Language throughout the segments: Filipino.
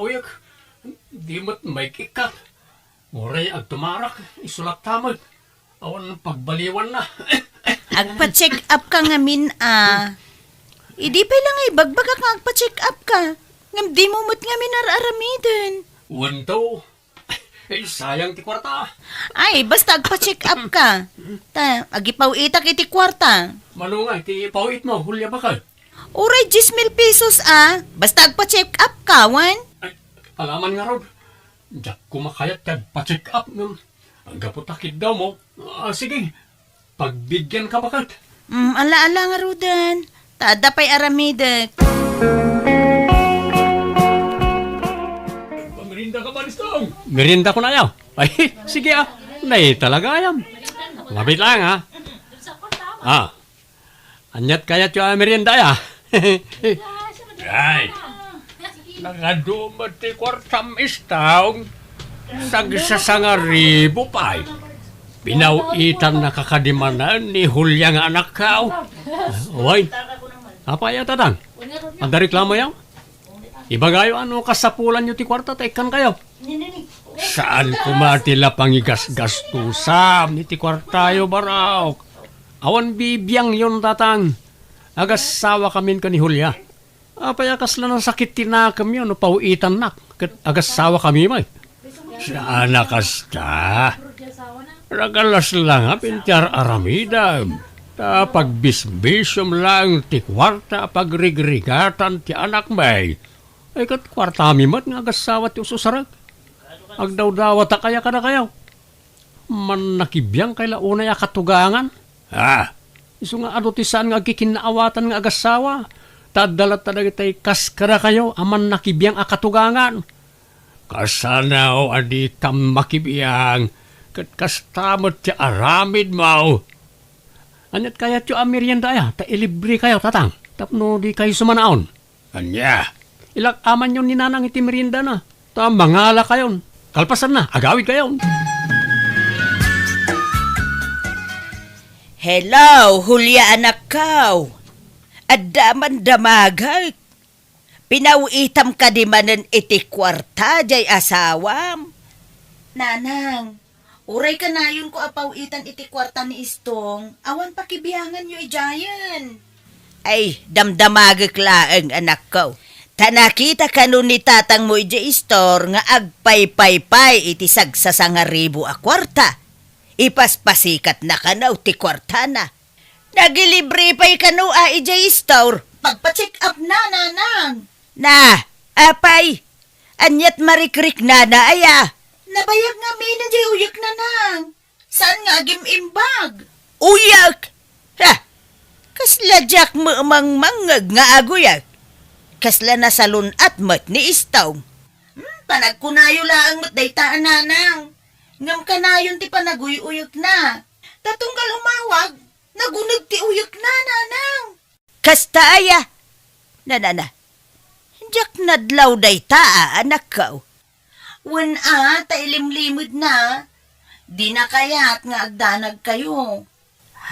Uyak, di mo't may kikat. Muray ag tumarak, isulat tamag. Awan pagbaliwan na. Agpa-check up ka nga Idi pa lang ay bagbag ka agpa-check up ka. Ngam di mo mo't nga minararamidin. Wanto. Sayang ti kwarta. Ay, basta agpa-check up ka. Agipaw itak iti kwarta. Malungay, ti pawit mo, hulya ba ka? Uray, 10,000 pesos Basta agpa-check up ka, wan. Ay, alaman nga rod. Diyak kumakayat kag pa-check up. Ang gaputakid daw mo. Sige, pagbigyan ka bakat. Ala-ala nga rudan. Tada pa'y aramidek. Merinda ka ba, Listong? Merinda ko na yaw. Ay, sige Nay, talaga ayam. Labit lang anyat kayat yung merienda ya. Ay, nakadumat ti kwartam istaw. Sagsasangaribo pa. Pinawitan na kakadimanan ni Hulya nga anak ka. Uy, apa ya tatang? Ang reklamo yaw? Ibagayo kasapulan nyo ti kwarta, tekan kayo. Saan kumatila pangigas-gastusan ni ti kwartayo baraw? Awan bibiyang yon tatang. Agasawa kamin ka ni Hulya. Apaya kasla ng sakit tinakam yun, pauitan nak. Agasawa kami may. Saan nakasta? Ragalas lang pintyar aramida. Pagbisbisyom lang ti kwarta pagrigregatan ti anak may. Ay kat kwarta mimat nga agasawa ti ususarag. Agdaw-dawa ta kaya kada kayaw. Man nakibiyang kay launa ya katugangan. Isu nga adutisan nga kikinaawatan nga agasawa. Tadalat talaga tay kaskara kayo aman nakibiyang akatugangan. Kasanaw adi kam makibiyang kat kastamot ti aramid mau. Anyat kaya ti merienda ya ta ilibre kayo tatang. Tapno di kayo sumanaon. Anya. Ilak aman yun ni nanang iti merienda na. Ta mangala kayon. Kalpasan na, agawid kayon. Hello, Hulya anak kaw. Adaman damagay. Pinawitam ka di manen iti kwarta jay asawam. Nanang, uray ka na yun ko apawitan iti kwarta ni Istong. Awan pakibiyangan nyo ijayan. Ay, damdamagak laeng anak ko. Tanakita ka nun ni tatang mo iti istor nga agpay-pay-pay iti sagsasangaribo a kwarta. Ipaspasikat na kanaw ti kwarta na. Nagilibre pa'y kanu iti istor. Pagpa-check up na, nanang. Na, apay. Anyat marikrik na aya. Nabayag nga may na jay uyak nanang. Saan nga gimimbag? Uyak? Ha? Kasla jak mo mangmangag nga aguyak. Kasla na salon at mat ni istaw. Panagkunayo laang mat daytaan nanang. Ngam kanayon ti panaguyuyok na. Tatunggal umawag, nagunag ti uyok na nanang. Kasta aya. Na. Jak nadlaw dayta anak ka. Wen ta ilimlimod na. Di na kaya't nga agdanag kayo.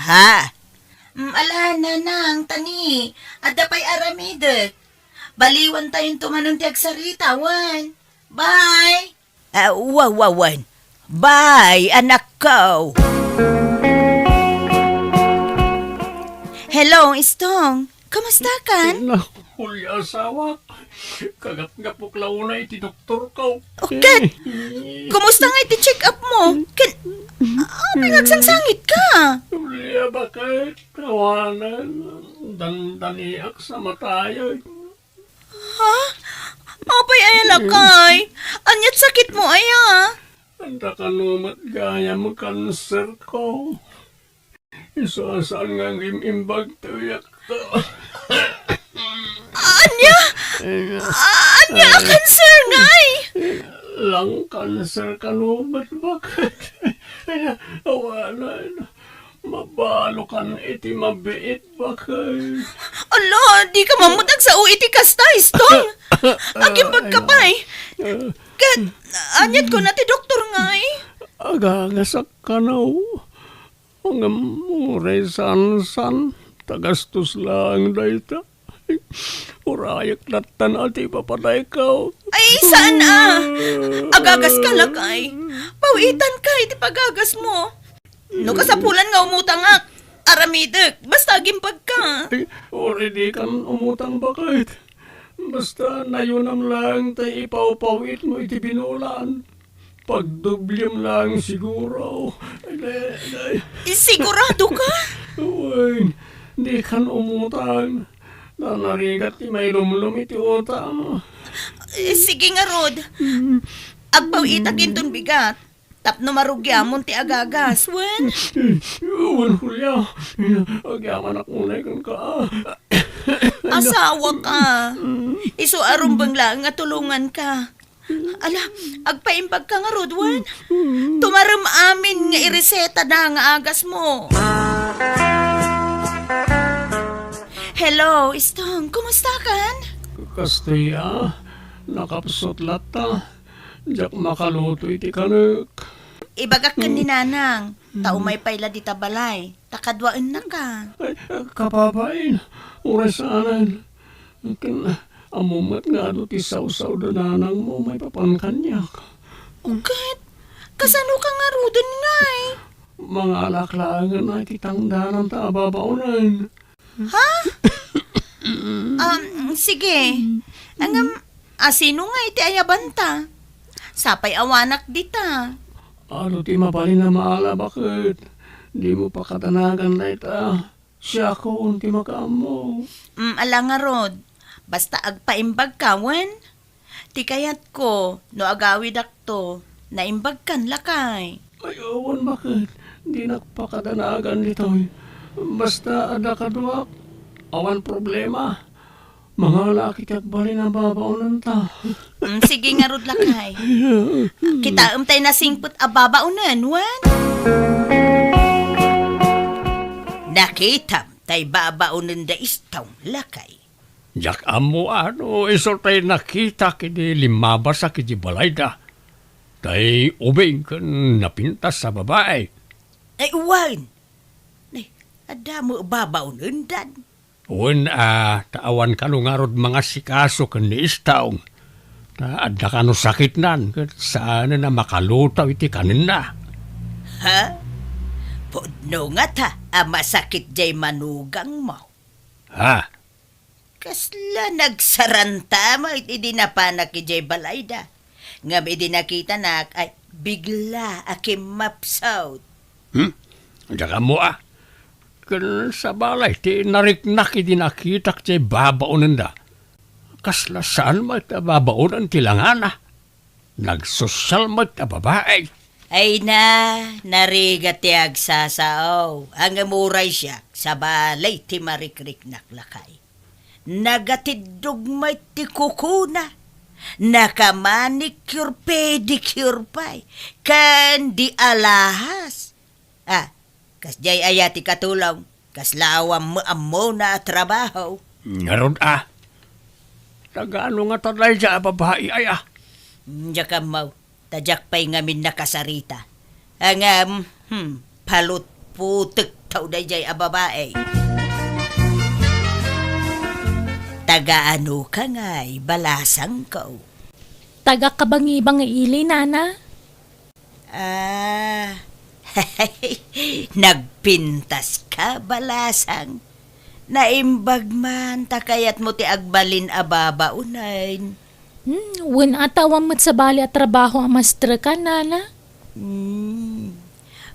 Ha? Ala nanang tani. Ada pa'y aramidek. Baliwan tayong tumanon ti agsarita, wan. Bye! Wawan. Bye, anak ko. Hello, Istong. Kamusta kan? Hulya asawa. Kagap-gapok launa iti doktor ko. Okay. Kumusta nga iti check up mo? Pinagsangsangit ka. Hulya bakit? Kawanan. Dandaniak sa matayo. Ha? Apay lakay. Anyat sakit mo aya. Anda ka numat gaya mo kanser ko. Isasaan nga imbag tuyak to. Anya cancer ngay. Lang kanser ka numat bakit? Awanan. Mabalo kan iti mabiit bakit? Ala, di ka mamutag sa uiti kasta, Istong. Agimbag ka pa'y. Kat, anyat ko na ti doktor ngay. Agangasak ka na Ang muray san-san. Tagastos lang dayta. Urayak latan ati papaday ka. Ay, saan agagas ka lakay. Pawitan ka, iti pagagas mo. No kasapulan nga umutangak. Aramidek, basta gimpag ka. Ay, already kan umutang bakit? Basta nayunam lang tay ipaw-pawit mo iti binulan. Pagdublem lang siguro. Ay, Sigurado ka? Uy, di kan umutang. Nanarigat ti may lumlum iti utang. Sige nga, Rod. Agpawitan ginton bigat. Tapno marugyamon ti agagas, wen? Uwan hulya. Agyaman akunay kan ka. Asawa ka. Iso arumbang lang nga tulungan ka. Ala, agpaimbag ka nga, Rod, wen? Tumaram amin nga ireseta na nga agas mo. Hello, Istong. Kumusta kan? Kastaya, nakapsot lata. Diyak makaluto iti kanek. Ibagak ka ni Nanang. Tao may payla di tabalay. Takadwaan na ka. Ay, kapapain. Oras anan. Amumat nga do ti saw-saw da nanang mo may papankanyak. Ugat, kasano ka nga rudan nga eh? Mga alaklangan na titangdanan ta ababaunan. Ha? Sige. Sino nga iti ayabanta? Sapay awanak dita. Ano ti mapalin na maala bakit? Di mo pa katanagan na ita. Siya ko unti makaamo. Ala nga, Rod. Basta agpaimbag ka, wen? Ti kayat ko, no agawid akto, naimbag kan lakay. Ay, awan bakit? Di nakpakadanagan dito. Basta ada kaduak. Awan problema. Mga laki kag bali na babaunan ta. Sige nga, Rod, lakay. Kita umtay na singput ababaunan, wen? Nakitam tay babaunan da istaw, lakay. Jak amo ano, iso tayo nakita kini limabas sa kiti balayda. Tay ubing kan napintas sa babae. Ay, uwan. Ay, ada mo babaunan dan. Uwan taawan ka nungarod mga sikaso kan ni istaong. Ada ka no sakit nan, saan na makalutaw iti kanin na. Ha? Podno nga ta, masakit jay manugang mo. Ha? Kasla nagsaranta mo, iti napanak ki jay balayda. Ngam iti nakita na, ay bigla akim mapsaw. Diyan mo Kan sa balay, ti nariknak iti nakita kti babaunan da. Kasla saan mo iti babaunan tilangan na. Nagsosyal mo iti babae. Ay narigat ti agsasaw. Ang amuray siya, sa balay ti marikrik naklakay. Nagatidog mo iti kukuna. Nakamanicure, pedicure pa'y. Kan di alahas. Kas jay ayati katulong, kas lawam mo na trabaho. Ngarod Tagaano nga talay siya babae ay Diya ka mau, tadyak pa'y ngamin nakasarita. Ang palut putek tau da jay babae. Tagaano ka nga'y balasang ko. Taga kabangibang ili, Nana? Nagpintas ka, balasang. Naimbag man, takayat mo ti agbalin ababaunain. Wen atawang mat sa bali at trabaho ang master ka, Nana?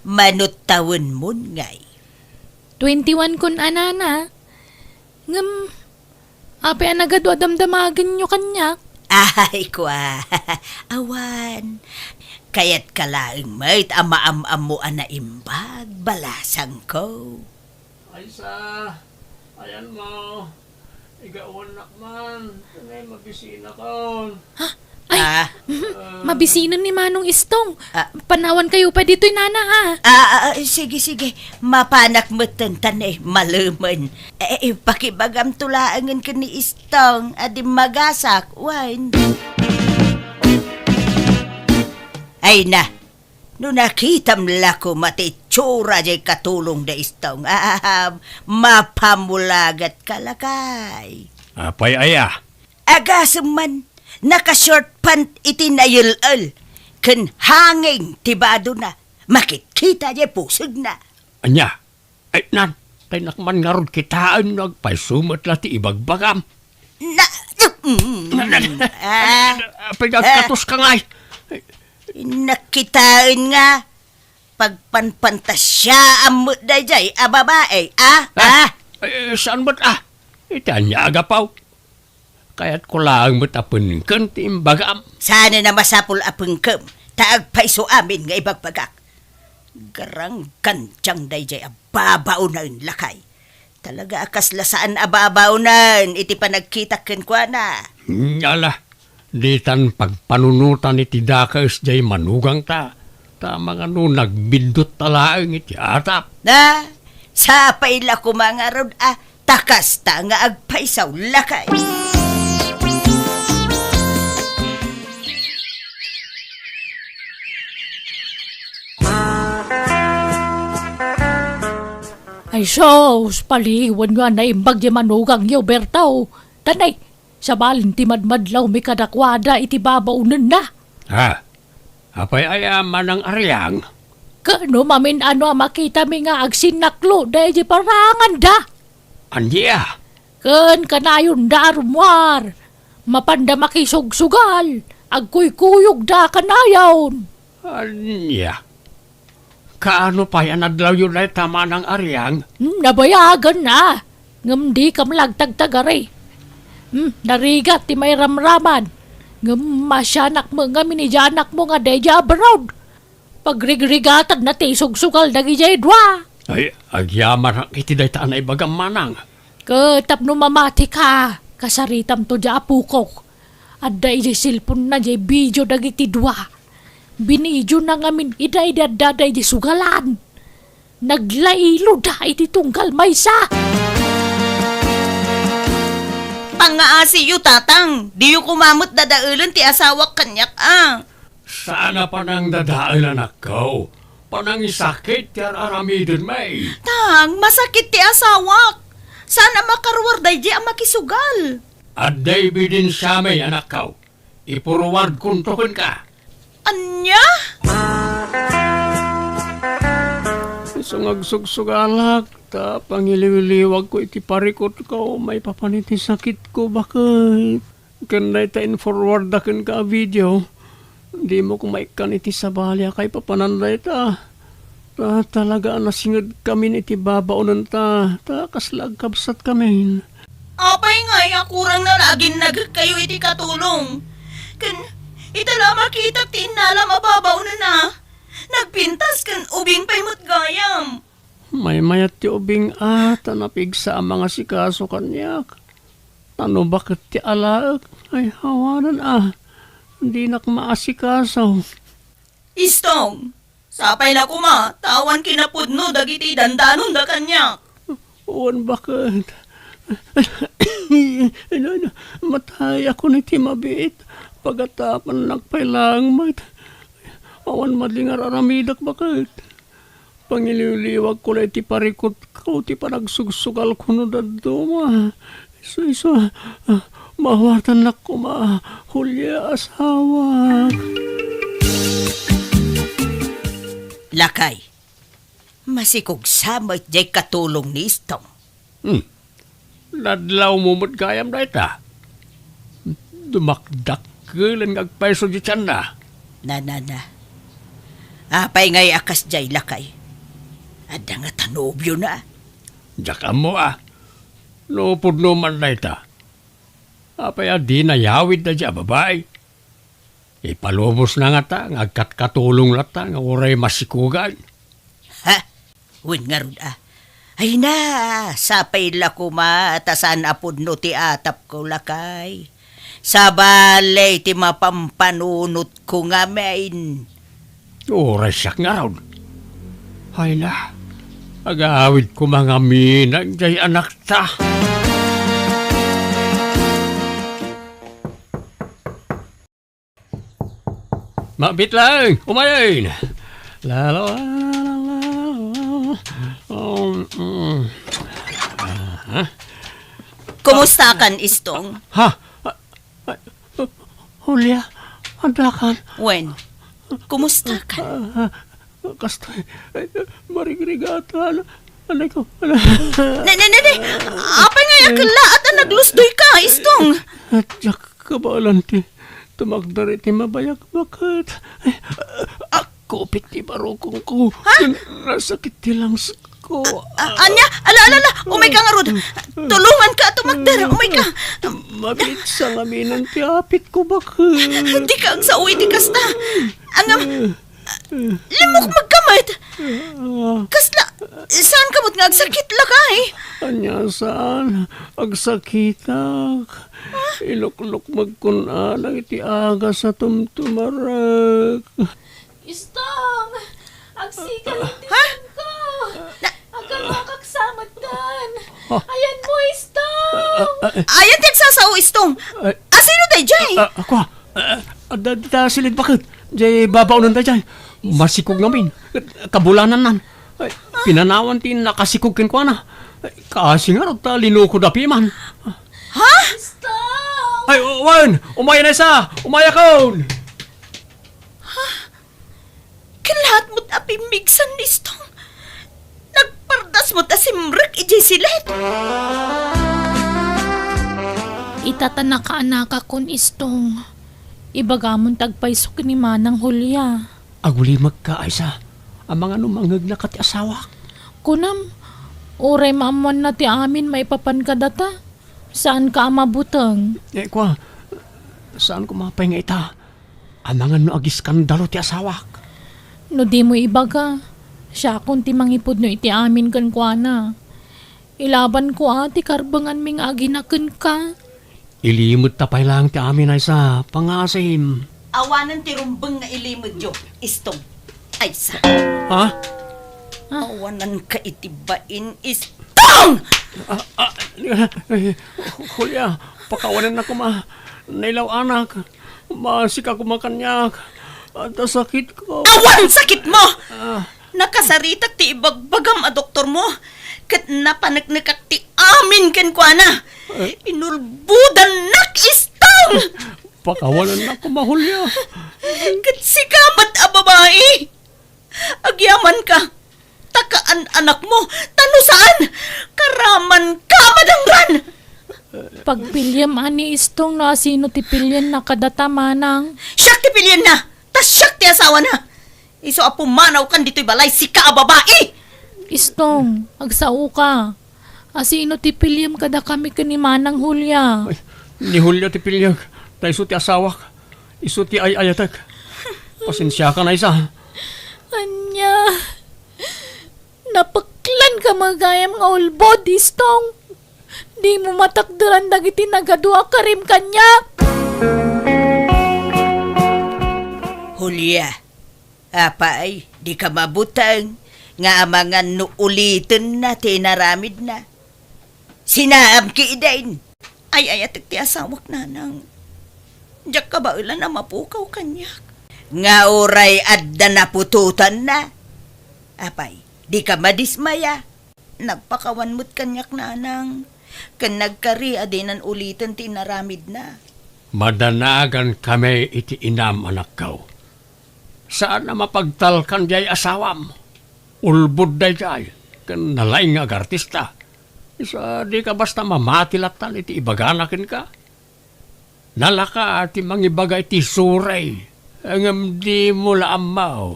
Manot tawon mo ngay. 21 kun anana. Ngam, ape anagado damdamagan nyo kanyak. Ay, kwa. Awan. Kayat kalaing may't ama-am-am mo na imbag, balasang ko. Ay ayan mo. Igawan nakman. Kanay mabisina ko. Mabisinan ni Manong Istong. Panawan kayo pa dito'y Nana, Sige. Mapanak mo tantan maluman. Pakibagam tulaangan ka ni Istong. Adi magasak, wine. Ay na, no nakitam lako matitsura jay katulong da Istong. Mapamulagat kalakay. Apay aya. Agasam man, naka-short pant iti nayul-ul. Kan hanging tibado na, makikita niya pusog na. Anya, ay nan, tay nakman nga ron kitaan nagpaisumat lati ibagbagam. Na, Apay nagkatos ka ngay. nakitaan nga. Pagpanpantasya ang mudajay, babae, Saan ba't Ita niya agapaw. Kaya't ko lang matapon kan ti imbagam. Sana na masapul apengkem, taag paiso amin nga ibagbagak. Garang kantyang dayjay ababaw na yun lakay. Talaga akas lasaan ababaw na iti panagkitakin ko na. Yala, ditan pagpanunutan iti dakas jay manugang ta. Tama nga no, nagbindot talaang iti atap. Na, sa paila ko mga rod, takas ta nga agpaisaw lakay. Ay sos, paliwan nga na imbag di manugang yo bertaw. Tanay, sa balin ti madmadlaw mi kadakwada iti babaunan na. Apay aya manang aryang. Kano mamin ano makita mi nga agsinaklo dahil di parangan da. Anya? Ken kanayon da rumwar. Mapanda makisugsugal. Agkuy-kuyog da kanayon. Anya? Kaano pa yan adlaw yun ay tama ng aryang? Nabayagan na. Ngam di kam lagtagtagari. Narigat ti may ramraman. Ngam masyanak mo nga minijanak mo nga deja abroad. Pagrigrigatad na ti sugsugal dagi jay dwa. Ay, agyaman ang itiday-taan ay bagang manang. Katap no mamati ka. Kasaritam to di apukok. At da iti silpon na jay video dagi ti dwa. Binidyo na ngamin iday daday di sugalan. Naglailo da iti tunggal maysa. Pangaasi yu tatang, di yu kumamot dadaulan ti asawak kanyak Sana pa nang dadaan anak ko. Panang isakit yan aramidin may. Tang, masakit ti asawak. Sana makaruwar day di ang makisugal. At David din siya may anak ko. Ipuruward kuntukon ka. Anya? Sungag-sugsugalak, ta pangiliwiliwag ko iti parikot ko, may papaniti sakit ko, bakit? Kanday ta in-forward akin ka video, di mo kumaikan iti sabalya kay papananday ta. Ta talaga nasingad kami iti babaunan ta kaslag kabsat kami. Apay nga, kurang na laging kayo iti katulong. Itala makita tinala mababaw na. Nagpintas kan ubing pay gayam. May mayat ti ubing tanapig sa mga sikaso kanyak. Ano bakit ti alaak? Ay hawanan hindi nak maasikaso. Istong, sapay na kuma, tawan kinapudno dagiti dandanon da kanyak. Uwan bakit? Matay ako ni Timabit. Pagatapan nagpailang awan madlingar aramidak bakit? Pangiliwliwag ko lang ti parikot ko, ti panagsugsugal ko no daduma. Iso, mawatan na ko hulya asawa. Lakay, masikog samot jay katulong ni Istong. Nadlaw mo mo't gayam na ita. Dumakdak lang agpaiso di tiyan na. Na. Apay ngay akas jay lakay. Ada nga tanobyo na. Diyak mo Lupod naman na ita. Apay di na yawid na dya babae. Ipalubos na nga ta, ngagkat-katulong na ta, nga uray masikugan. Ha? Win nga ron Ay na, sapay la kumatasan apod no ti atap ko lakay. Sa balay ti mapampanunot ko nga main. Uray siyak nga raw. Ay na, agawid ko mga minag jay anak ta. Mabit lang, umayin. Lalo, Kumusta kan, Istong? Ha? Julia, andakan. Wen, kumusta kan? Kastoy, marigrigatan. Anay ko. Ne. Apay nga yakla at naglusdoy ka, Istong. At yak kabalanti. Tumagdari ti mabayak bakit. Ako piti barokong ko. Nasakit ti langs ko. Anya, ala, umay ka nga rod. Tulungan ka, tumagdar, umay ka. Mabit sa ngamin ang tiapit ko bakit. Di ka ang sauwi, di kasta. Angam, limok magkamad. Kasla, saan kamot nga agsakit lakay? Anya saan? Agsakitak. Iluklok magkunanang iti aga sa tumtumarag. Istong! Agsigal din ko! Agal makaksamad kan! Ayan mo, Istong! Ayan din sasaw, Istong. Sino tayo, Jay? Ako, da silid bakit? Jay, babaw nun tayo, Jay. Masikog namin. Kabulanan nan. Pinanawan tin nakasikog kin ko na. Kasi nga rin linuko da piman. Ha? Istong! Ay, Wan! Umaya na isa! Umaya kaon! Kalahat mo't apimigsan, Istong. Nagpardas mo't asimrek, ijay silet. Itatana ka anaka kon, Istong. Ibagamon tagpaysok ni Manang Julia. Aguli magkaaysa. Ang mga numangag na kati asawa. Kunam, oray maamuan na ti amin maipapan ka data. Saan ka mabutang? Kwa, saan ko mapahinga ita? Ang mga no agiskandalo ti asawa. No di mo ibaga. Siya kung ti mangipod no iti amin kan kwa na. Ilaban ko ati karbangan ming aginakan ka. Ilimot tapay lang ti amin ay sa pangasim. Awanan ti rumbeng nga ilimod yo, Istong. Ay sa, Ha? awanan ka itibain, Istong! Kulya, pakawanan na ko ma. Nailaw anak. Masika ko makanyak. At sakit ko. Awan sakit mo! Nakasaritak ti ibagbagam a doktor mo. Kat napanagnikak ti amin ken kwa na. Inulbudan nak, Istong! Pakawanan na ko mahulya. Kat sikamat a babae. Agyaman ka. Takaan anak mo. Tano saan? Karaman ka madangran. Pagpilyam ani Istong na sino ti pilyan na kadata Manang. Siyak ti pilyan na. Tas siyak ti asawa na. Iso apo manaw kan dito'y balay sika a babae. Istong, agsao ka. Asino ti pilyam kada kami ka ni Manang Julia. Ay, ni Hulya ti pilyag. Ta iso ti asawak. Iso ti ayatak. Pasensya ka na isa. Anya, napaklan ka magayam nga ulbod, Istong. Di mo matakdaran dagiti nagadua ka rin kanya. Julia, apay, di ka mabutang nga amangan no ulitin na tinaramid na. Sinaam ki idain. Ay ayatek ti asawak na nang. Diyak ka ba ulan na mapukaw kanyak? Nga oray adda napututan na. Apay, di ka madismaya. Nagpakawan mo't kanyak na nang. Kan nagkari adinan ulitin tinaramid na. Madanagan kami iti inam anak ko. Saan na mapagtalkan jay asawam? Ulbod day jay. Kan nalaing nga artista. Isa di ka basta mamatilatan iti ibaganakin ka. Nalaka ati mangibaga iti suray. Ang di mo laamaw.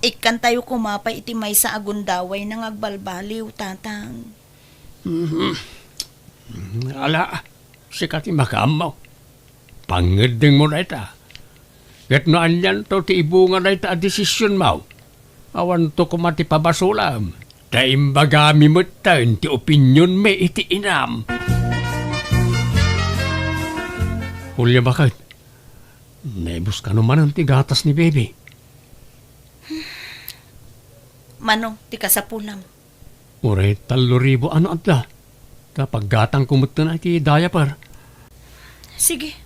Ikan tayo kumapay iti may sa agundaway nang agbalbaliw, tatang. Ala, sikat ti makamaw. Pangedeng mo na ita. Gat noan yan to ti ibunga na ita a desisyon mo. Awan to kumati pabasulam. Ta imbagami mo tayo ti opinyon me iti inam. Hulya bakit? Naibus ka naman ang tigatas ni baby. Manong, ti kasapunam. Uray, 3,000 ano adla? Kapag gatang kumutta na iti diaper. Sige,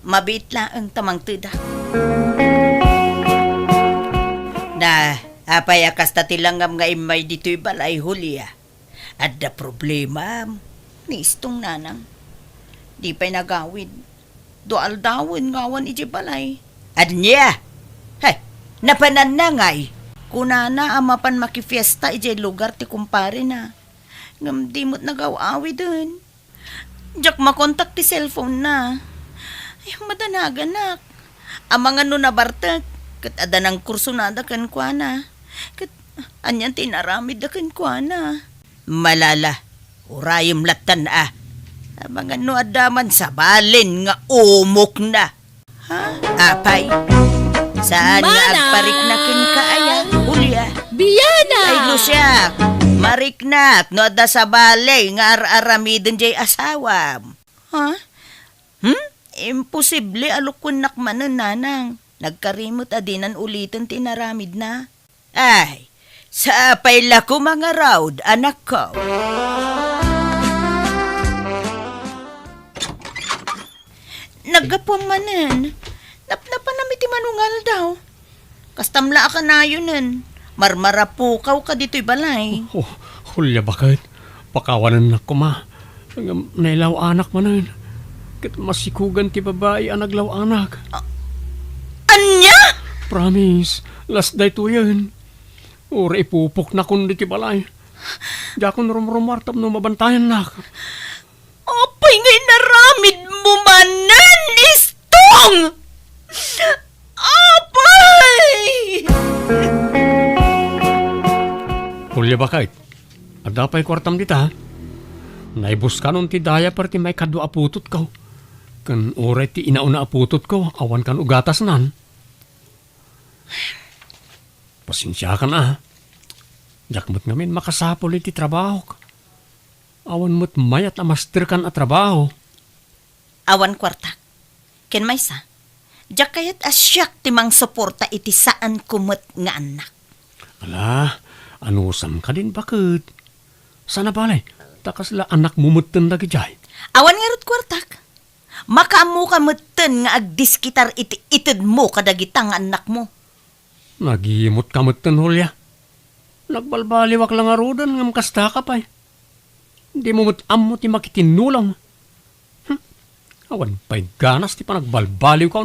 mabit lang ang tamang tuda. Na, apay akas tatilangam nga imay dito'y balay Julia. Adda problema. Nistong nanang. Di pa'y nagawid. Doal dawin ngawan iji balay. Anya? Hay, napanan na ngay. Kunana amapan makifiesta iji lugar ti kumpare na. Ngam di mo't nagawawi dun. Jak makontak ti cellphone na. Ay, madanagan nak. Amang ano na bartek. Kat ada ng kurso na da kan kwa na. Kat anyan tinaramid da kan kwa na. Malala. Urayim latan Amang ano adaman sa balin nga umok na. Ha? Apay? Saan nga Manang! agparik na kin kaaya? Ulya. Biyana! Ay, Lucia, mariknat, no da sa balay, nga aramidin jay asawam. Ha? Imposible alukun nakmanan nanang. Nagkarimot adinan ulitin tinaramid na. Ay, sa apay lako mga raud, anak ko. Naggapuang manan. Napanamit ti manungal daw. Kastamla ka na yun. Marmarapukaw ka dito'y balay. Oh, Hulya bakit? Pakawanan na ko ma. Nailaw anak manan. Kat masikugan ti babae ang naglaw anak. Anya? Promise, last day to yan. Ura ipupok na kundi ti balay. Jakon rumrumartap no mabantayan na. Apay ngay naramid mo manan, istong! Apay! Hulya bakit? Ada pa'y kwartam dita. Naibus ka nun ti daya parti may kadwa aputot ko. Kan ura ti inauna aputot ko, awan kan ugatas nan. Pasensya ka na. Jakmot ngamin makasapol iti trabaho ka. Awan mo't mayat amaster kan at trabaho. Awan kwarta. Ken maysa. Jak kayat asyak timang suporta iti saan kumot nga anak. Ala, anusam ka din bakit? Sana balay, takas la anak mumutin lagi jay. Awan nga rot kwartak. Makaamu ka mutten nga agdiskitar iti itid mo kadagitang anak mo. Nagimot ka mutin hulya. Nagbalbaliwak lang arudan ngam kasta ka pa'y. Di mo ammo ti makitinulang. Awan pa'y ganas ti panagbalbaliw ka.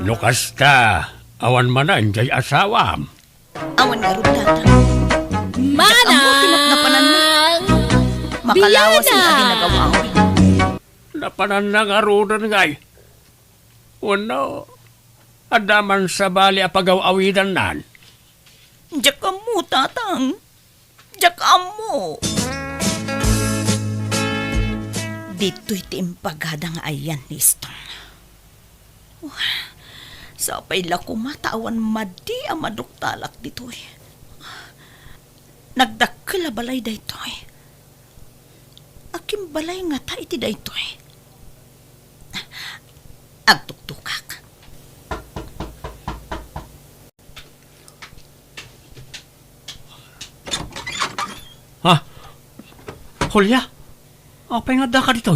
Lukas ka. Awan manan jay asawam. Awan nga rot tata. Manang! Makalawas ang Biyana! adi nagawawi. Napanan na nga rudan ngay. Uno, adaman sa bali apagaw-awidan nan. Jak mo, tatang. Jak mo. Dito iti impagada nga ayan, Nistong. Sa payla ko matawan madi ang maduktalak dito Nagdakkel balay dayto Akim balay nga ta iti dayto Agtuktukak. Ha? Hulya? Apay nga da ka dito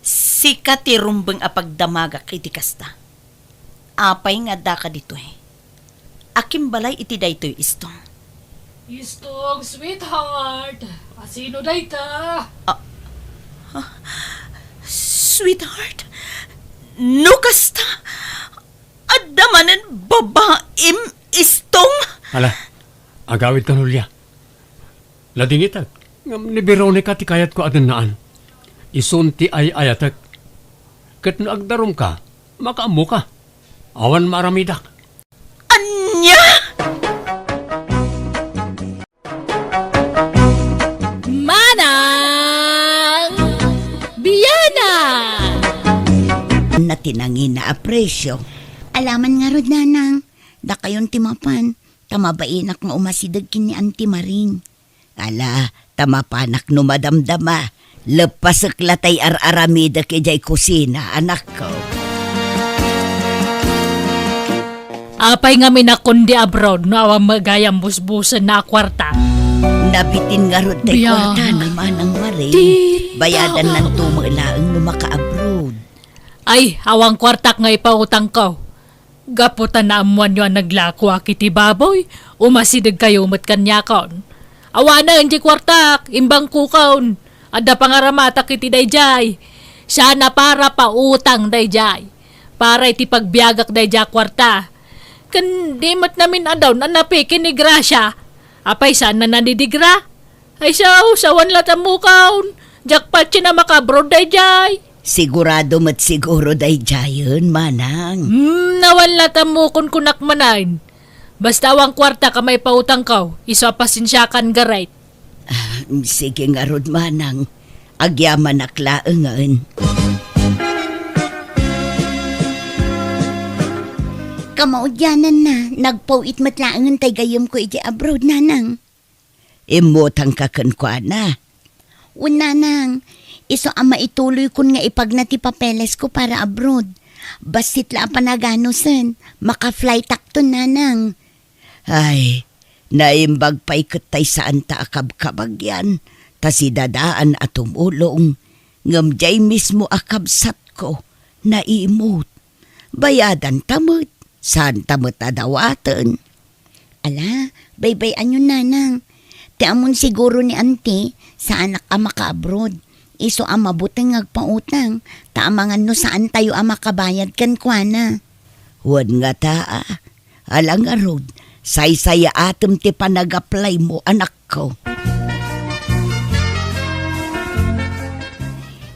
Sika ti rumbeng apagdamagak iti kasta. Apay nga da ka dito Akim balay iti dayto istong. Istong, sweetheart! Asino dayta? Sweetheart, no kasta, adamanan babaim istong. Hala, agawid ka hulya. Lading itag, ngam ni Veronica ti kayat ko adanaan. Isunti ay ayatak. Kat naagdarom ka, makaamu ka. Awan maramidak. Anya? Manang! Biyana! Na tinangin na apresyo. Alaman nga rod nanang, da kayon timapan, tamabainak nga umasidag kini Auntie Maring. Ala, tamapanak no madamdama, lepasak latay ar-aramida kejay kusina, anak ko. Apay nga minakundi abroad no awang magayang busbusan na kwarta. Nabitin nga rod tay Biya. kwarta ni Manang Maring, Tita. bayadan ng tumalaang no maka-abroad. Ay, awang kwartak nga ipautang ko. Gaputan na amuan nyo ang naglakwa kiti baboy. Umasidag kayo mat kanya kaon. Awa na hindi kwartak, imbang kukaon. Ada pangaramata kiti dayjay. Sana para pautang dayjay. Para iti pagbiagak dayjay kwarta. Kan di mat namin adaw na napikin ni Gracia. Apay sana nadidigra. Ay sawan latamukaon. Jackpot siya na makabro dayjay. Sigurado mat siguro dayjayon, manang. Nawala tamukon kunak manain. Basta awang kwarta ka may pautang kaw, isa pasensyakan garait. Sige nga rod, manang. Agyaman aklaangan. Kamaudyanan na, nagpauit matlaangan tay gayam ko iti abroad, nanang. Imotang kakankwana. Nanang, iso ama ituloy kun nga ipagnati papeles ko para abroad. Basit la panaganusan, maka-flight akton, nanang. Ay, naimbag pa'y katay saan ta akab-kabagyan, ta si dadaan at tumulong, ngamjay mismo akabsat ko, naimot. Bayadan tamot, saan tamot adawatan. Ala, baybayan yun, nanang. Ti amon siguro ni auntie, sa anak ka maka-abroad. Iso ang mabutang ngagpautang, taamangan no saan tayo ang makabayad kan kuana. Huwag nga taa, alang arod, say-saya atom ti panag-apply mo, anak ko.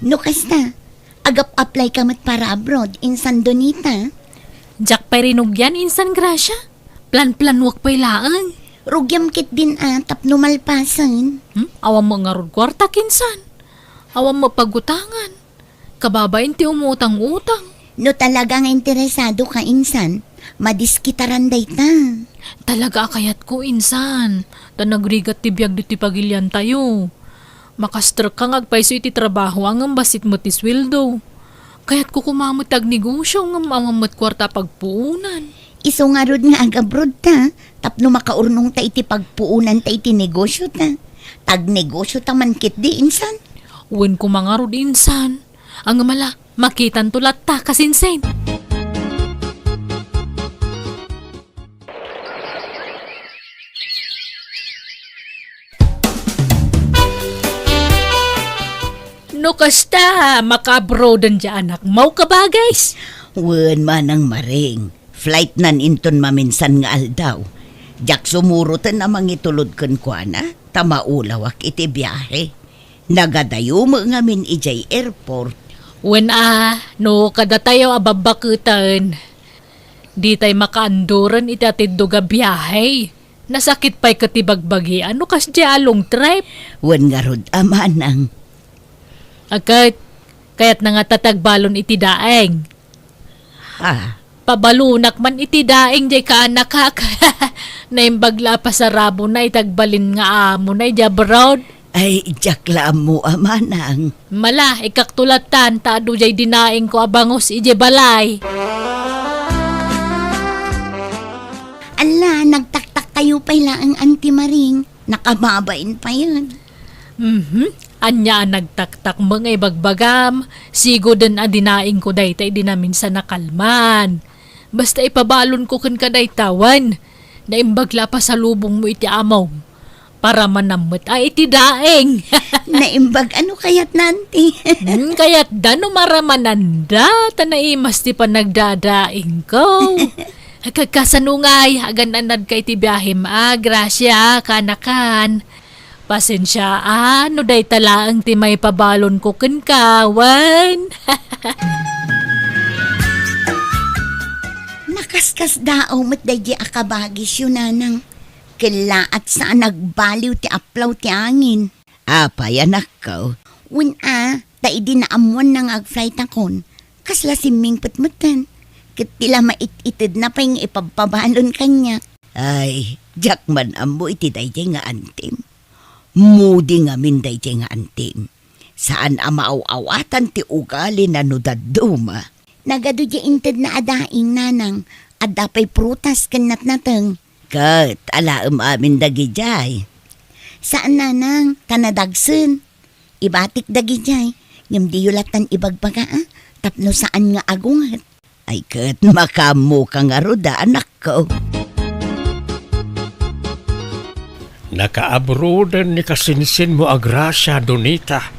No kasta, agap-apply ka mat para abroad, insan donita. Jack pa'y rinugyan insan Gracia. Plan-plan wak pa'y laang. Rugyam kit din tapno malpasan. Awang mo nga rod kwarta kinsan. Awang mo pagutangan. Kababain ti umutang-utang. No talaga nga interesado ka, insan, madiskitaran day ta. Talaga kayat ko insan. Ta nagrigat ti biyag ti pagilyan tayo. Makastruk ka ngagpaiso iti trabaho ang basit mo ti sweldo. Kaya't ko kumamot tag negosyo ng mamamot kwarta pagpuunan. Iso nga rod nga ag-abroad ta, tapno makaurnong ta iti pagpuunan ta iti negosyo ta. Tag negosyo ta man kit di, insan. Uwin ko mga rod insan. Ang mala, makitan tulat ta kasinsen. No kasta, makabrodan dyan anak. Mau ka ba guys? Wen manang maring, flight nan inton maminsan nga aldaw. Jak sumurutan namang itulod kan kuana, tamaulawak iti biyahe. Nagadayo mo nga min ijay airport. Wen no kada tayo ababakutan. Di tayo makaanduran itatid ga biyahe. Nasakit pa'y katibagbagi. Ano kas long trip? Wen nga rod amanang. Kaya't nga tatagbalon iti daeng. Ha? Pabalunak man iti daeng jay kaanak ha. Naimbagla pa sa rabo na itagbalin nga amo na ijabroad. Ay, jakla mo amanang. Mala, ikaktulatan, taado jay dinaing ko abangos ije balay. Ala, nagtaktak kayo pa ang Auntie Maring. Nakamabain pa yun. Anya nagtaktak mga ibagbagam. Sigo din adinaing ko daytay di namin sa nakalman. Basta ipabalon ko kan kaday tawan. Naimbagla pa sa lubong mo iti amaw. Para manamot ay iti daeng. Naimbag ano kayat nanti? Kaya't dano maramananda. Tanaimas ti pa nagdadaing ko. Kagkasanungay, agan-anad kay ti biyahim. Gracia, kanakan. Pasensya, no day talaang ti may pabalon ko kawan. Nakaskas daaw mat day di akabagis yun, nanang. Kilaat saan nagbaliw ti aplaw ti angin. Apay, anak ko. Tai di na amuan nang ag-flight akon. Kasla siming patmutan. Kitila mait-itid na pa yung ipapabalon kanya. Ay, jakman amo iti day nga antim. Mudi nga min day nga antim. Saan amaaw-awatan ti ugali na nudaduma. Nagado di inted na adaing, nanang. Adapay prutas kanat nateng. Kat, alaam amin dagi jay. Saan, nanang? Tanadagsen. Ibatik dagi jay. Ngam di yulatan ibagbaga tapno saan nga agungat. Ay kat makamu ka nga roda anak ko. Nakaabrodan ni kasinsin mo agrasya, Donita.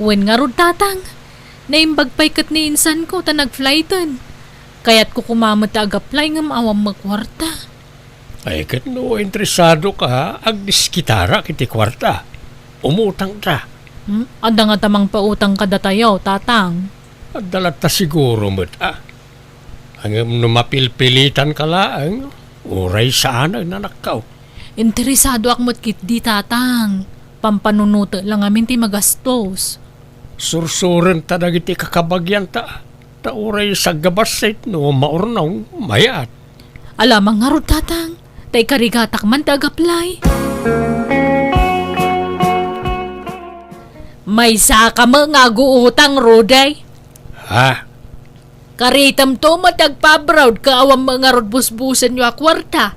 Wen nga rod tatang, naimbagpay kat ni insan ko ta nagflighten. Kaya't ko kumamat agaply nga maawang magkwarta. Ay kat no, interesado ka, agdiskitara kiti kwarta. Umutang ta. Anda nga tamang pautang kada tayo, tatang. At dalat ta siguro mo't Ang numapilpilitan ka laang, uray saan ang nanakaw. Interesado ak mo't kit di tatang. Pampanunuto lang amin ti magastos. Sursuren ta dagiti kakabagyan ta. Ta uray sa gabasit no maurnaw mayat. Alamang nga rod tatang, tay karigatak man tagaplay. May saka mo nga guutang roday. Ha? Karitam to matagpabrawd kaawang mga rod busbusan nyo akwarta.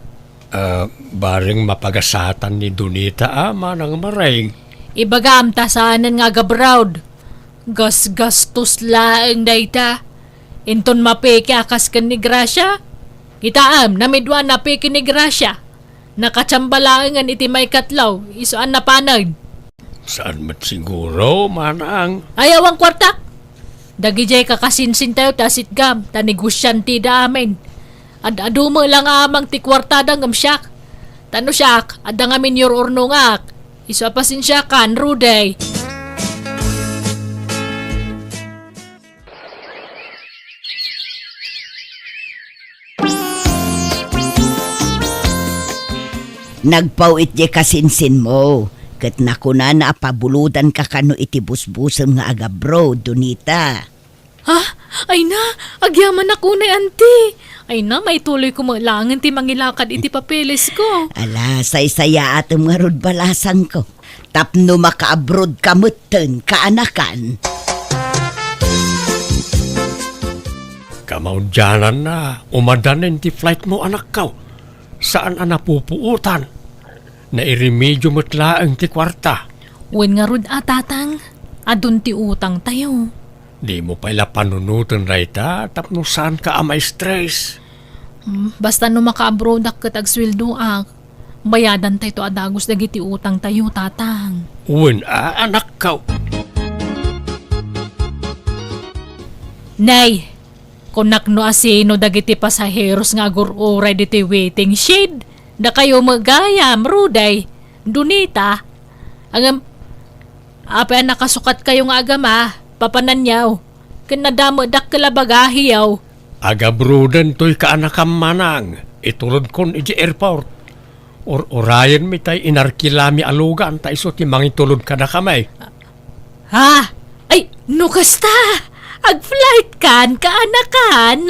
Baring mapagasatan ni Donita manang maring. Ibagam ta saanan nga gabrawd. Gastos laeng dayta. Inton mapeke akas kan ni Gracia. Kitaam, namidwa na peke ni Gracia. Nakatsambalaangan iti may katlaw, isuan na panag. Saan mat siguro, manang? Ayaw ang kwarta. Dagijay kakasinsin tayo tasit gam, tanigusyan ti damin. Adu mo lang amang ti kwartada ngam siyak. Tano siyak, adang amin yor urnungak. Isu apasin siya kan, ruday. Nagpawit di kasinsin mo. Kat nakuna na pabuludan ka kano iti busbusam nga agabro, Donita. Ha? Ay na, agyaman ako na auntie. Ay na, may tuloy ko malangan ti mangilakad iti papeles ko. Ala, say-saya atom nga rod balasan ko. Tapno maka-abroad ka mutten, kaanakan. Kamaudyanan na, umadanin ti flight mo anak ka. Saan ang napupuutan? Nairemedyo mutlaang ti kwarta. Wen nga rod tatang, adun ti utang tayo. Di mo pala panunutan rayta, tapno saan ka amay stress. Basta no maka-abroad ak kat agsweldo ak, bayadan tayo to adagos dagiti utang tayo, tatang. Uwan anak ka. Nay, kunak no asino dagiti pasaheros nga agururay diti waiting shed. Da kayo magayam, ruday, Donita. Ang apa nakasukat kayo nga agama, papananyaw. Kinadamo dak kalabagahiyaw. Agabrudan to'y kaanakam manang, itulod kon iti airport. Orayan mi tay inarkilami alugan, ta iso ti mangitulod ka na kamay. Ha? Ay, nukasta! Ag-flight kan, kaanakan!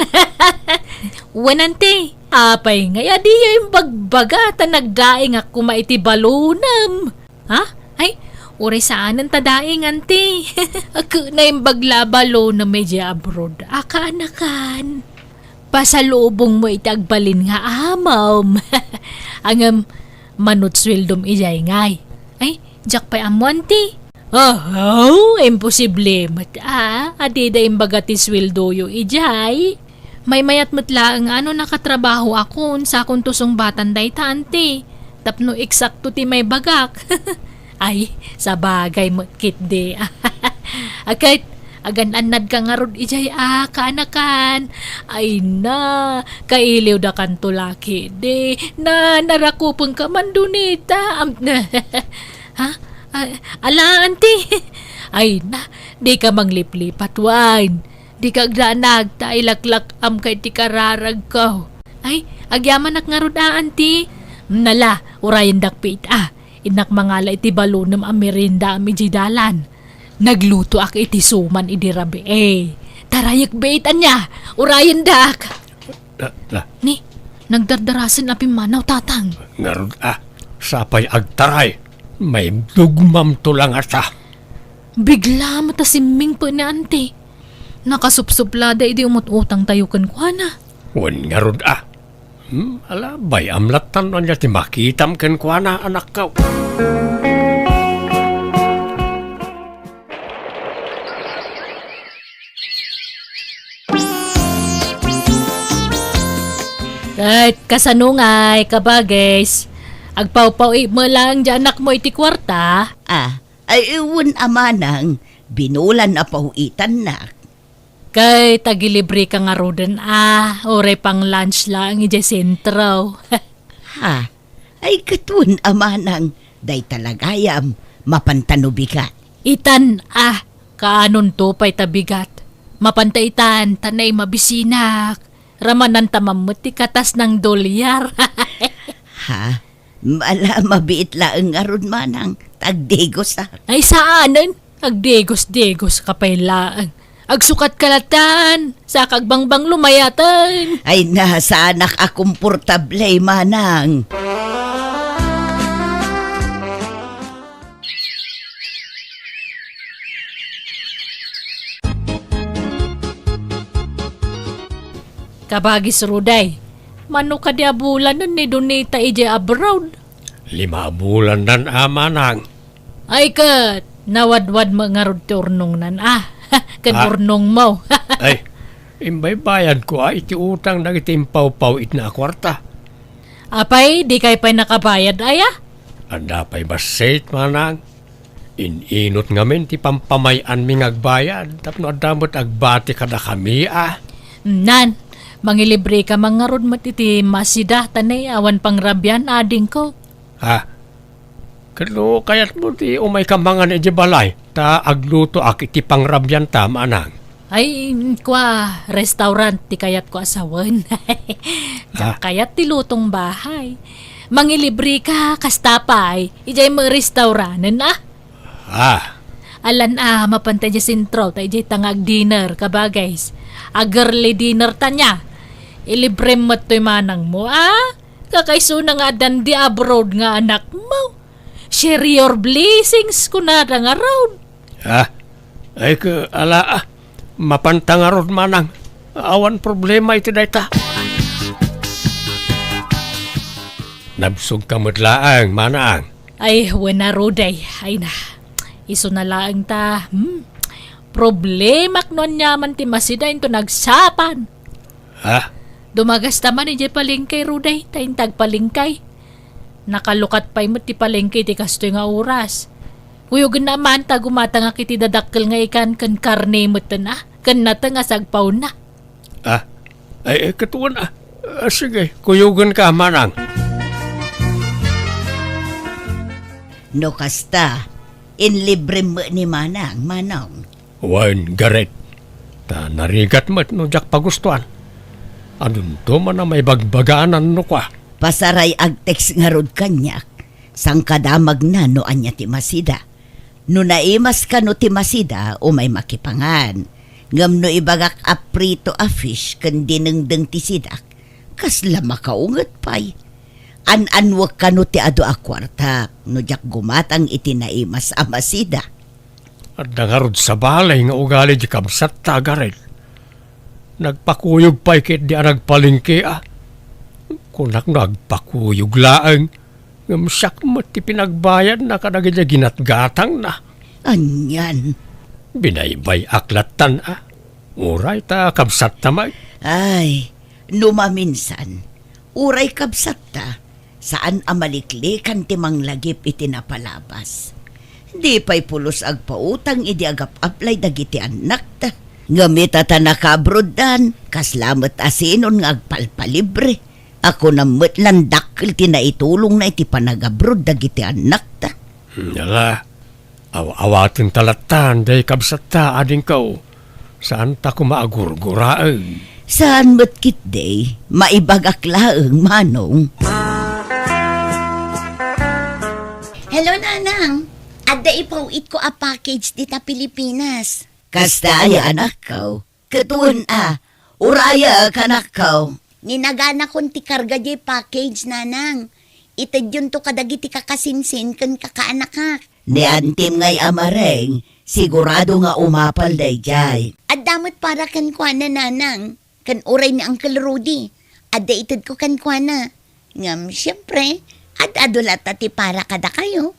Wanante, apay nga, di yung bagbaga ta nagdaing ako maiti balunam. Ha? Ay, uri saanan ta daing, ante. Ako na yung baglabalo na medya abroad. Akaanakan. Pasalubong mo itagbalin nga amam. Ang manutswildom ijay ngay. Ay, jak pa amwanti. Oh, imposible. Adida imbaga ti sweldo yo ijay. May mayat matlaang ano nakatrabaho akon sa akong tusong batan day tante. Tapno eksakto ti may bagak. Ay, sa bagay mo kit de. Akit, agan-anad ka nga rod ijay kaanakan. Ay na, kailiw da kan tulaki de. Na, narakupang ka man Donita. Ha? Ala, auntie. Ay na, di ka mangliplipat wine. Di ka agdanag, ta ilaklak am kay ti kararag ko. Ay, agyaman ak nga rod auntie. Nala, urayan dakpit inak mangala iti balunam am merinda am ijidalan. Nagluto ak iti suman idirabi Tarayak baitan niya, urayan dak. Ni, nagdardarasin apim manaw tatang. Ngarod sapay agtaray. May dugmam tulang ata. Bigla matasiming po ni ante. Nakasupsuplada iti umut-utang tayo kan kuana. Wan ngarod ala, bay amlatan niya ti makitam kan kuana anak ka. Kahit kasanungay, kabagays. Agpaw-paw mo lang dyan anak mo iti kwarta. Ay iwan amanang, binulan na pahuitan na. Kay tagilibre ka nga roden oray pang lunch lang iti sentro. Ha? Ay katun amanang, day talagayam, mapantanubigat. Itan kaanon to pa'y tabigat. Mapantaitan, tanay mabisinak. Ramanan tamamot ti katas ng dolyar. Ha? Mabiit laeng aron manang, tagdegos Ay saanan? Agdegos-degos kapay laang. Agsukat kalatan, sa kagbangbang lumayatan. Ay nasa anak akomportable manang. Kabagis Ruday, mano ka dia bulan nun ni Donita ije abroad. 5 bulan nan amanang. Ay kat, nawadwad mga rod turnong nan kanurnong mo. Ay, imbay bayad ko iti utang na itimpaw-paw it na kwarta. Apay, di kay pa'y nakabayad aya? Anda pa'y basit manang. Ininot ngamin ti pampamayan mi ngagbayad. Tapno adamot agbati kada kami Nan, mangilibre ka mga rod matiti masida tanay awan pangrabyan ading ko. Ha? Kalo kayat mo ti umay kamangan iti balay. Ta agluto ak iti pangrabyan ta manang. Ay, restaurant ti kayat ko asawan. Kayat ti lutong bahay. Mangilibre ka, kastapay. Ijay mo restauranten Alan mapantay di sintro, tayo di tangag dinner, kabagays. Agarly dinner tanya. Ilibre mo to'y manang mo, Kakaiso na nga dan di abroad nga anak mo. Share your blessings kunada nga road. Ay ka, mapantangarod manang. Awan problema iti dayta. Nabsog ka matlaang, manang. Ay, wala roday. Ay na, iso na laang ta. Problemak nun nyaman ti masidain to nagsapan. Dumagas taman ije palengkay ruday, tayin tagpalengkay. Nakalukat pa'y mo ti palengkay ti kastoy nga oras. Kuyog naman ta gumata nga kiti dadakkel nga ikan kan karne mo na, kan nata nga sagpaw na. Ay katuan sige, kuyugan ka manang. No kasta, inlibre mo ni manang, Wan garet. Ta narigat mo't no jak pagustuhan. Anun to man na may bagbagaanan no kwa. Pasaray agtext nga rod kanyak, sang kadamag na no anya ti masida. No naimas ka no ti masida o may makipangan. Ngam no ibagak aprito a fish kan dinengdeng ti sidak. Kasla makaungat pay. Anwag ka no ti ado a kwarta. No jak gumatang iti naimas a masida. At nangarod sa balay nga ugali di kamsat ta garet. Nagpakuyog pa'y kit di nagpalingki Kunak nagpakuyog laang. Ngamsak mo ti pinagbayad na kadagay ginatgatang na. Anyan. Binaybay aklatan Uray ta kabsat tamay. Ay, numaminsan. Uray kabsat ta. Saan amaliklikan ti manglagip iti napalabas. Di pa'y pulos agpautang idi agap-aplay dagiti anak ta. Ngamita ta nakabrodan, kaslamat asinon nga agpalpalibre. Ako namit lang dakil tinaitulong na iti panagabrod dagiti anak ta. Nala, awatin talatan, day kabsat ta ading kau. Saan ta kumaagurguraan? Saan matkit day, maibagak laeng manong. Hello, Nanang. Adda ipawit ko a package dita Pilipinas. Kasta ay anak ko. Katun uraya kanak ko. Ninagana kon ti karga di package, Nanang. Itad yun to kadagiti kakasinsin kan kakaanakak. Ni antim ngay amareng, sigurado nga umapal day jay. At damot para kan kwa na, Nanang. Kan uray ni Uncle Rudy. Adda itad ko kan kwa na. Ngam, siyempre, at adulat ti para kada kayo.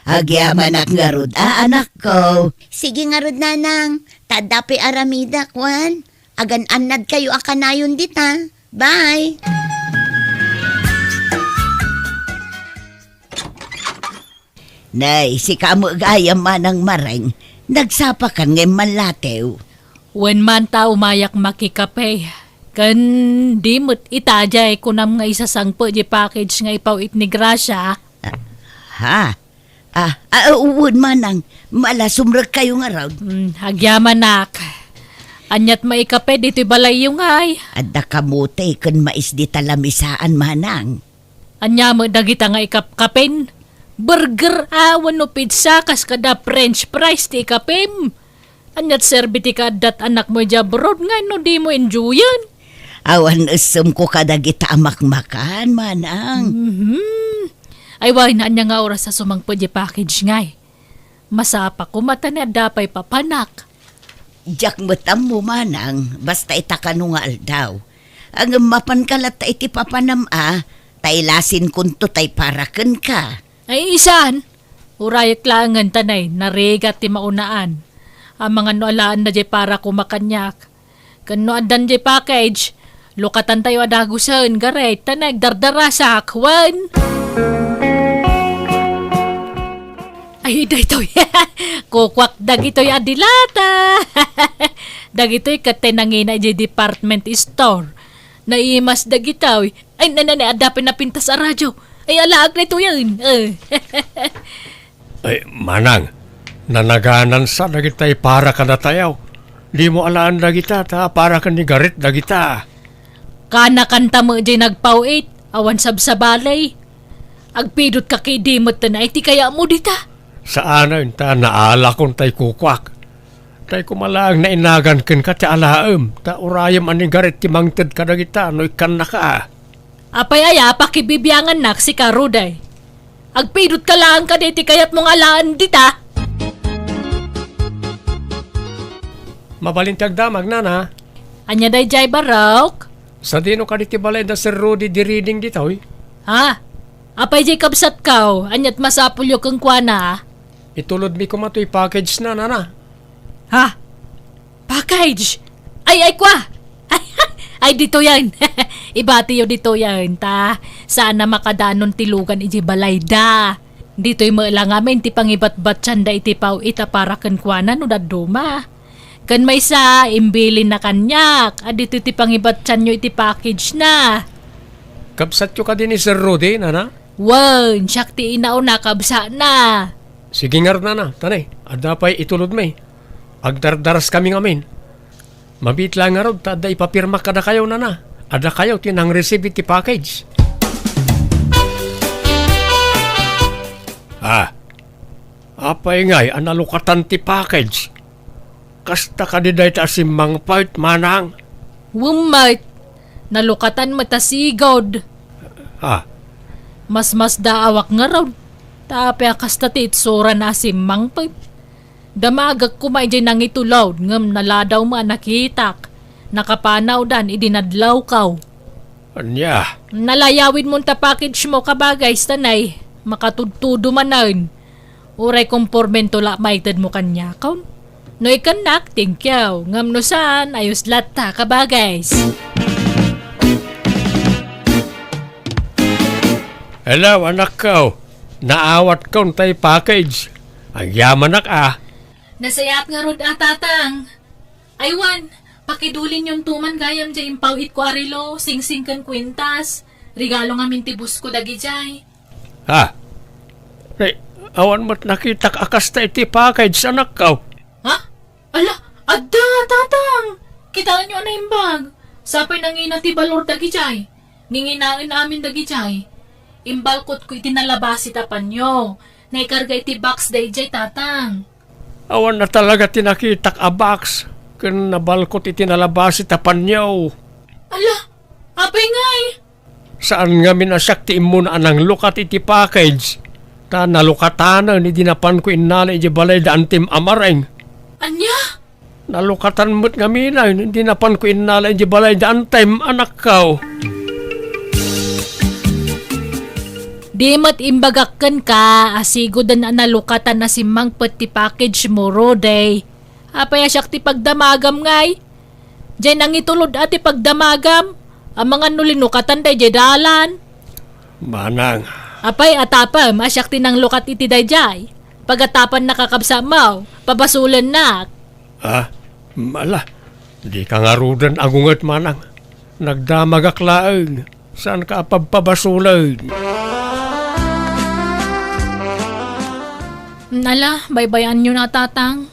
Agyaman ak nga rod, anak ko. Sige nga rod, Nanang. Tadapi aramida, kwan. Agan anad kayo akanayon dita. Bye! Nay, si kamo gaya man ang mareng, nagsapakan ngay malatew. Wen man ta umayak makikape. Kan di mo't itajay kunam nga isasangpo di package nga ipawit ni Gracia. Ha? Uwod manang, malasumrag kayo nga raw. Agyaman nak. Anyat maikape dito'y balay yung ay. Adda kamote kan mais di talamisaan manang. Anya mo dagita nga ikapkapin. Burger awan no pizza kas kada french fries ti ikapim. Anyat serbiti ka dat anak mo jabrod nga no di mo enjoyan. Awan usum ko kadagita amak-makan manang. Ay way na anya nga oras sa sumangpo di package ngay. Masapa ko mata na dapay papanak. Diyak matam mo manang, basta itakano nga aldaw. Ang mapan kalat ta iti papanam tailasin kunto tay paraken ka. Ay isan, urayak langan tanay, naregat ti maunaan. Ang mga noalaan na di para kumakanyak. Kano adan di package, lukatan tayo adagusan, garet, tanay, dardara sa akwan. Ay, daytoy, kukwak dagitoy adilata. Dagitoy katenangina di department store. Naimas dagitoy, ay adapin na pintas sa radyo. Ay, alaag na ito yan. Ay, manang, nanaganan sa dagitay para ka na tayaw. Di mo alaan dagita ta, para ka ni garit dagita. Kana kanta mo di nagpawit, awan sabsabalay. Agpidot ka kay dimot na iti kaya mo dita. Saan na ta naala kong tay kukwak. Tay kumalaang na inagan ken ka ti alaem. Ta urayam ani garit ti mangted ka dagita, no ikan na ka. Apay aya, pakibibiyangan nak si Karuday. Agpidot ka lang ka diti kayat mong alaan dita. Mabalintag damag na. Anya day jay barok? Sa dino ka diti balay da Sir Rudy di reading dito, Ha? Apay jay kabsat kaw, anyat masapulyo kang kwana. Itulod mi kumatoy package na. Ha? Package? Ay kwa! Ay dito yan. Ibati yo dito yan ta. Sana makadanon tilugan iti balay da. Dito'y maalang amin ti pangibat-bat sanda iti paw ita para kankwana no daduma. Kan may sa imbilin na kanyak. Dito ti pangibat nyo iti package na. Kapsat yo ka din ni Sir Rudy, nana? Wan, siyak ti inauna kabsa na. Sige nga na. Tanay, adapay itulod may. Agdardaras kami ngamin. Mabitla nga ron, tada ipapirma kada kayo na. Ada kayo tinang receive iti package. Apay ngay, analukatan ti package. Kasta ka di dahi ta simang part, manang. Wumait, nalukatan matasigod. Mas daawak nga raw. Tapi akas tati itsura na simang part. Damagag kumay dyan nang itulaw, ngam naladaw ma nakitak. Nakapanaw dan, idinadlaw kaw. Anya, Nalayawin mo ta package mo kabagay, stanay. Makatudtudo manan. Uray kompormento la maitad mo kanya, kaun. No ikan nak, tingkyaw. Ngam no saan, ayos lata kabagay. hello anak ko. Naawat ko tay package. Ang yaman nak Nasayat nga rod atatang. Aywan, pakidulin yung tuman gayam jay impawit ko arilo, sing-sing kan kwintas. Regalo nga mintibus ko dagi jay. Awan mo't nakita akas ta iti package anak ko. Ha? Ala, adda, tatang. Kitaan nyo na yung bag. Sapay nangina ti balor dagi jay. Ninginain namin dagi jay. Imbalkot ko itinalabas itapan nyo. Naikarga iti box day jay tatang. Awan na talaga tinakitak a box. Kung nabalkot itinalabas itapan niyo. Ala, apay ngay. Saan nga minasyak ti imuna anang lukat iti package. Ta nalukatanan ni dinapan ko inala iti balay da antim amareng. Anya? Nalukatan mo't nga mina. Hindi napan ko inala iti balay da antim anak ko. Di mat imbagakkan ka, asigo dan analukatan na si mang pati package mo, Roday. Apaya siya ti pagdamagam ngay. Diyan ang itulod ati pagdamagam. Ang mga nulinukatan day jay dalan. Manang, Apay atapa, masyak tinang lukat iti day jay. Pagatapan nakakabsa mo, pabasulan na. Mala, di ka nga rudan agungat manang. Nagdamagaklaang, saan ka pagpabasulan? Nala, baybayan nyo na tatang.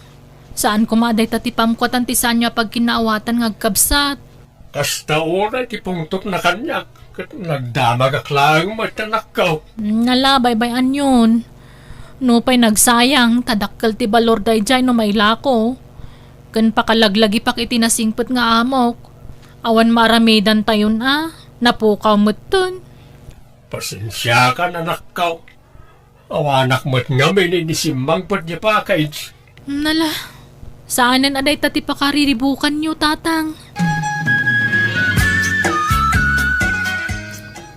Saan kumaday tatipam ko tantisan nyo pag kinaawatan ngagkabsat. Kasta oray ti pungtot na kanyak, kat nagdamagaklaang matanakaw. Nala, baybayan yun. No pa'y nagsayang, tadakkel ti balor day jay no may lako. Kan pakalaglagi pak itinasingpet nga amok. Awan maramidan tayon napukaw mo't Pasensya ka na nakaw. Awanak mo't nga may ninisimang pat niya package. Nala, saanan aday tati pakariribukan nyo, tatang?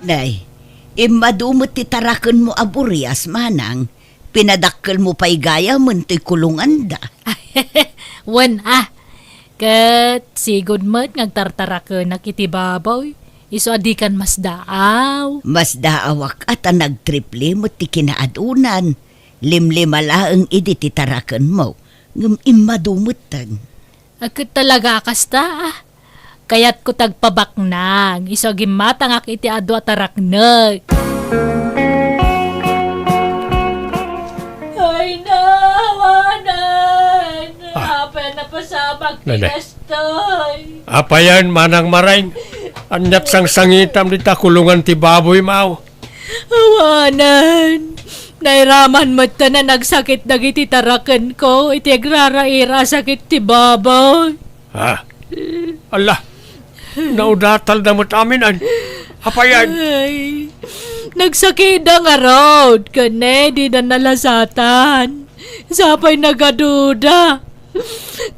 Day, imadumot ti tarakan mo aburias manang, pinadakkel mo pa'y gaya man ti kulungan da. Wan kat sigod mo't ngagtartaraka nakitibabaw. Iso adikan mas daaw. Mas daawak at nagtriple mo ti kinaadunan. Limlima laang idi ti tarakan mo, ngam imadumutan. Agkat talaga kasta Kayat ko tagpabaknang. Iso gimatangak iti adu ataraknag. Ay nawanan. Apa na pasabag Nene. tinastoy. Apayan manang marain. Anyat sang sangitam di takulungan ti baboy mau. Awanan. Nairaman mo't ka na nagsakit dagiti tarakan ko. Iti agraraira sakit ti baboy. Allah, naudatal na mo't amin. Apayan. Ay, nagsakit nga road. Kane, di na nalasatan. Sapay nagaduda.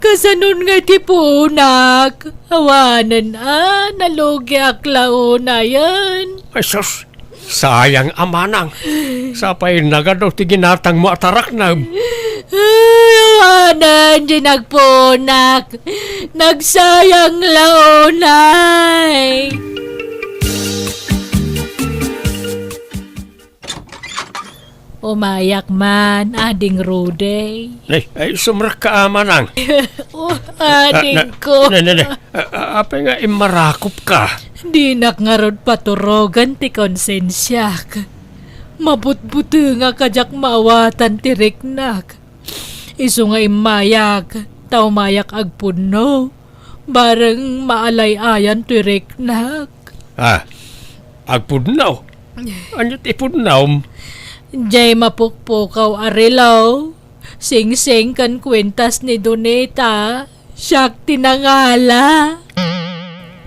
Kasanon nga tipunak. Awanan nalugi aklauna yan. Ay sus, sayang amanang. Sapay nagado ti ginatang mo atarak na. Ay, awanan di nagpunak. Nagsayang launay. Umayak man, ading Rude. Ay sumrak ka amanang. Ading ko. Apay nga imarakop ka. Di nakngarod paturogan ti konsensyak. Mabutbuto nga kajak maawatan ti riknak. Isu nga imayak, tao mayak agpuno. Bareng maalay-ayan ti riknak. Agpudnaw. Anyat ipudnaw. Jay mapukpukaw arilaw. Sing-sing kan kwentas ni Doneta. Siyak tinangala.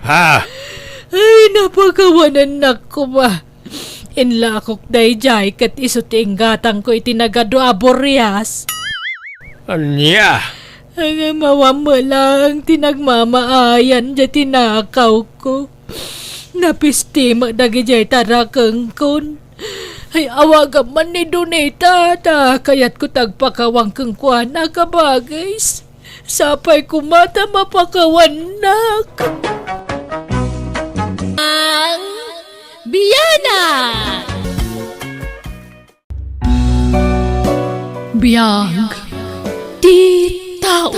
Ay, napagawanan na ko ba? Inlakok day jay kat isuting gatang ko itinagado aborias. Anya? Ang mawamalang tinagmamaayan dya tinakaw ko. Napistima dagi jay tarakang kon. Ay awagan man ni Doneta kayat ko tagpakawang kang kuana kabagays. Sapay kumata mapakawanak. Ang Biyana! Biyag di tao.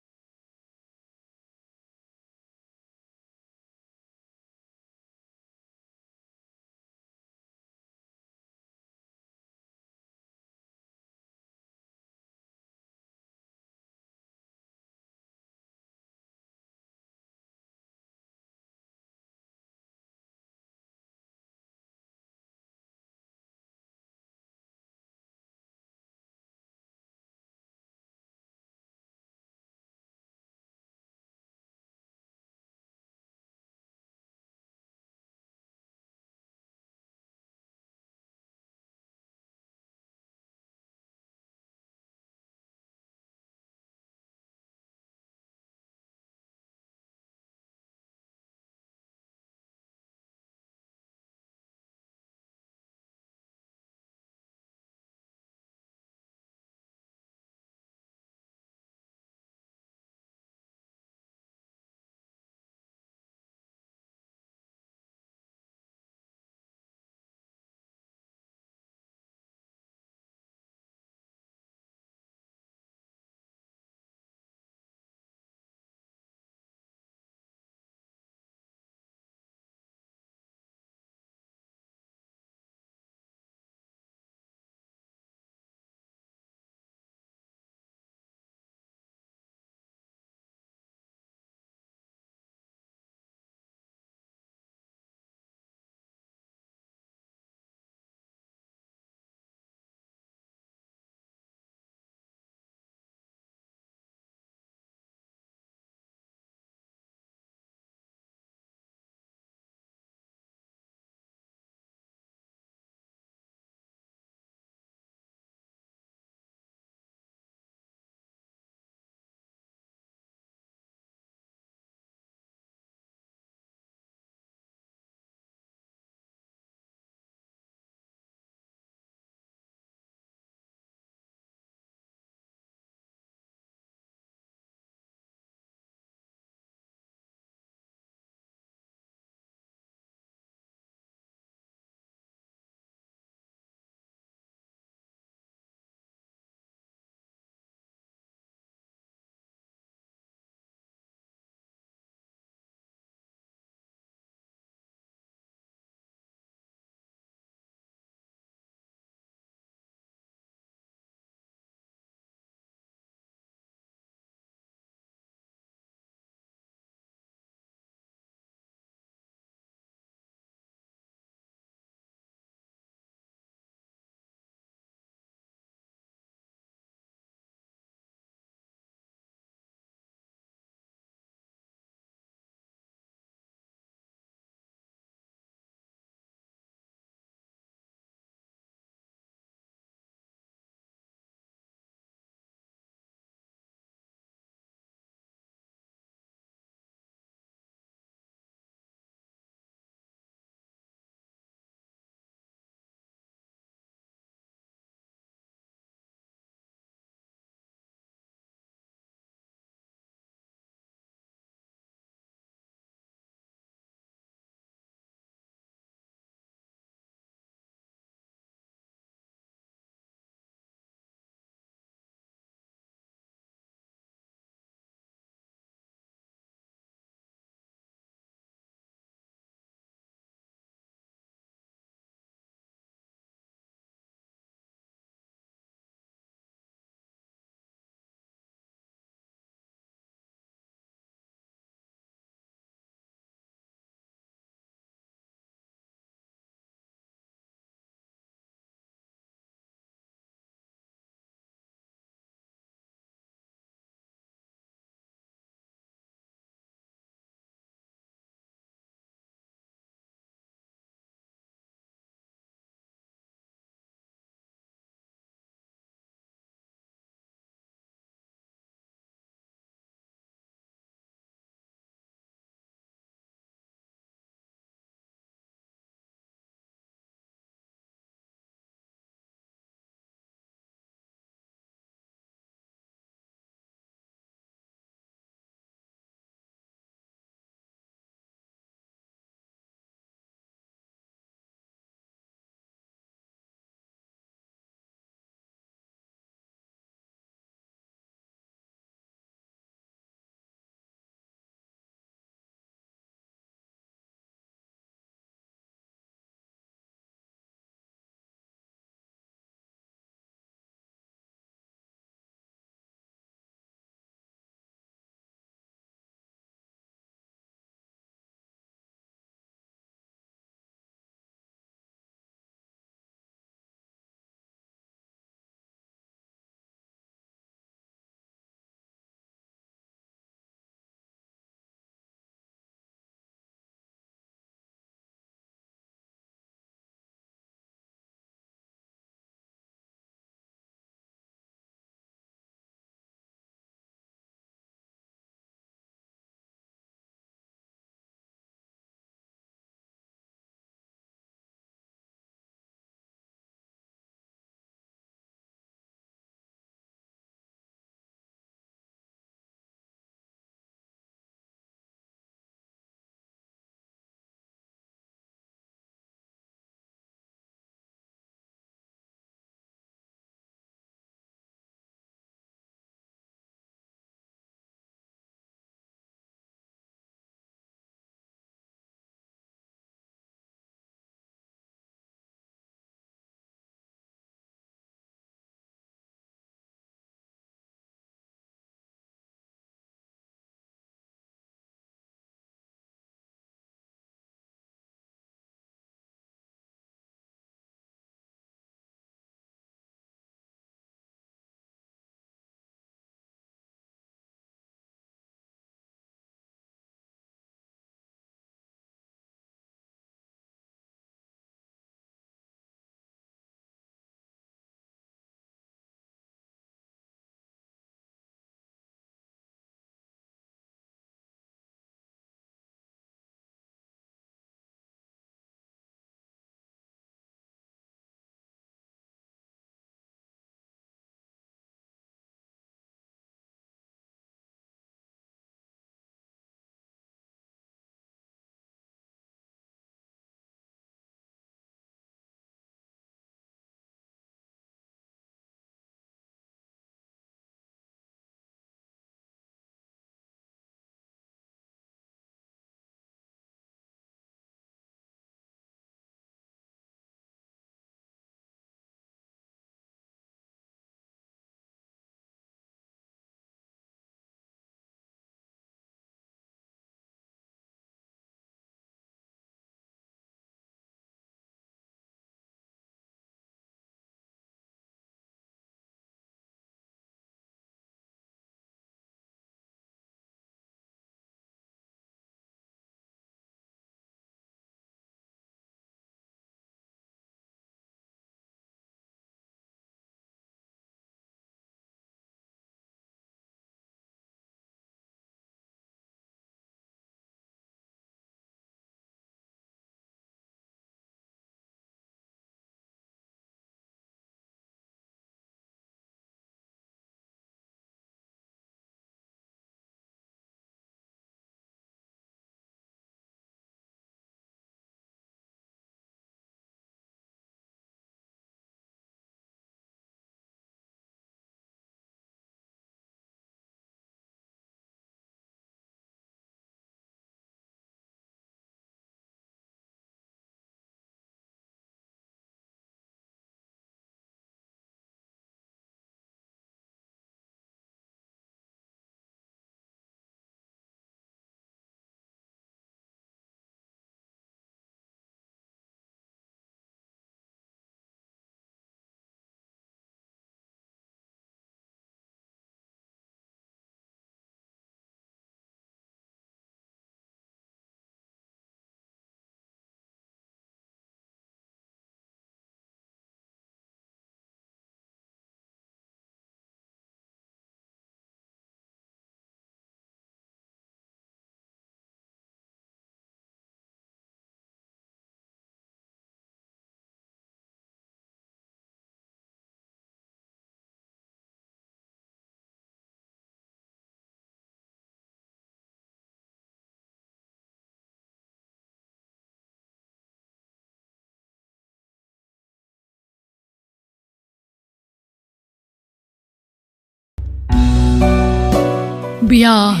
Biyag,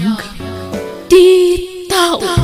di tao.